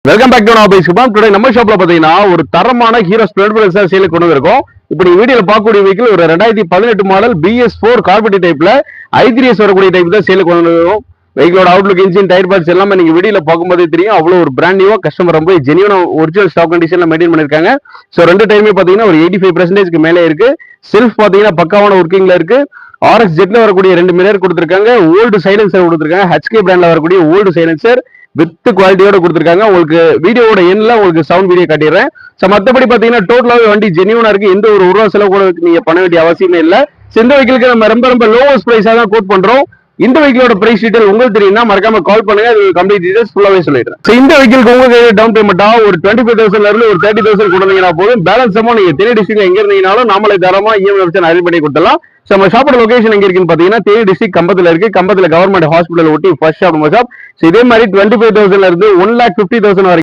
Welcome back to நான் பேசுவோம். Today நம்ம ஷாப்ல பாத்தீங்கன்னா ஒரு தரமான ஹீரோ ஸ்ப்ளெண்டர் சேலுக்கு கொண்டு வந்திருக்கோம். இப்போ நீ வீடியோல பார்க்கக்கூடிய வெஹிக்கிள் ஒரு 2018 மாடல் BS4 கார்பெட் டைப்ல i3s வரக்கூடிய டைப் தான் சேலுக்கு கொண்டு வந்திருக்கோம். வெஹிக்கிளோட அவுட்லுக், இன்ஜின், டயர் பார்ட்ஸ் எல்லாமே நீங்க வீடியோல பார்க்கும்போதே தெரியும். அவ்வளவு ஒரு பிராண்ட் நியூவா கஸ்டமர் ரொம்ப ஜெனியூனா ஒரிஜினல் ஸ்டாக் கண்டிஷன்ல மெயின்டைன் பண்ணிருக்காங்க. சோ ரெண்டு டைமே பாத்தீங்கன்னா ஒரு 85% மேலே இருக்கு. செல்ஃப் பாத்தீங்கன்னா பக்காவான ஒர்க்கிங்ல இருக்கு. RX ஜெட்ல வரக்கூடிய ரெண்டு மிரர் கொடுத்திருக்காங்க. ஓல்டு சைலன்சர் கொடுத்திருக்காங்க. HK பிராண்ட்ல வரக்கூடிய ஓல்டு சைலன்சர் வித் குவாலிட்டியோட கொடுத்திருக்காங்க. உங்களுக்கு வீடியோட எண்ட்ல உங்களுக்கு சவுண்ட் வீடியோ காட்டிடுறேன். சோ மத்தபடி பாத்தீங்கன்னா டோட்டலாவே வண்டி ஜெனியூனா இருக்கு. எந்த ஒரு ரூபா செலவு கூட நீங்க பண்ண வேண்டிய அவசியமே இல்ல. இந்த வெஹிக்கிளுக்கு நம்ம ரொம்ப லோவஸ்ட் பிரைஸா தான் கோட் பண்றோம். இந்த வெஹிக்கிளோட பிரைஸ் டீடைல் உங்களுக்கு தெரியும்னா மறக்காம கால் பண்ணுங்க. கம்ப்ளீட் டீடைல்ஸ் ஃபுல்லாவே சொல்லிடுறேன். இந்த வெஹிக்கிளுக்கு உங்களுக்கு டவுன் பேமெண்டா ஒரு 25,000 இருந்து ஒரு 30,000 கொடுத்தீங்கன்னா போதும். பேலன்ஸ் அமௌண்ட் நீங்க தேனி டிஸ்ட்ரிக்ட்ல எங்க இருந்தீங்கனாலும் நாமளே தாராளமா EMI ஆப்ஷன் அரேஞ்ச் பண்ணி கொடுத்துடலாம். நம்ம ஷாப்போட லொகேஷன் எங்க இருக்குன்னு பாத்தீங்கன்னா தேனி டிஸ்ட்ரிக்ட் கம்பத்துல இருக்கு. கம்பத்துல கவர்மெண்ட் ஹாஸ்பிட்டல் ஒட்டி ஃபர்ஸ்ட் ஷாப் நம்ம ஷாப். இதே மாதிரி 25,000 இருந்து 1,50,000 வரைக்கும்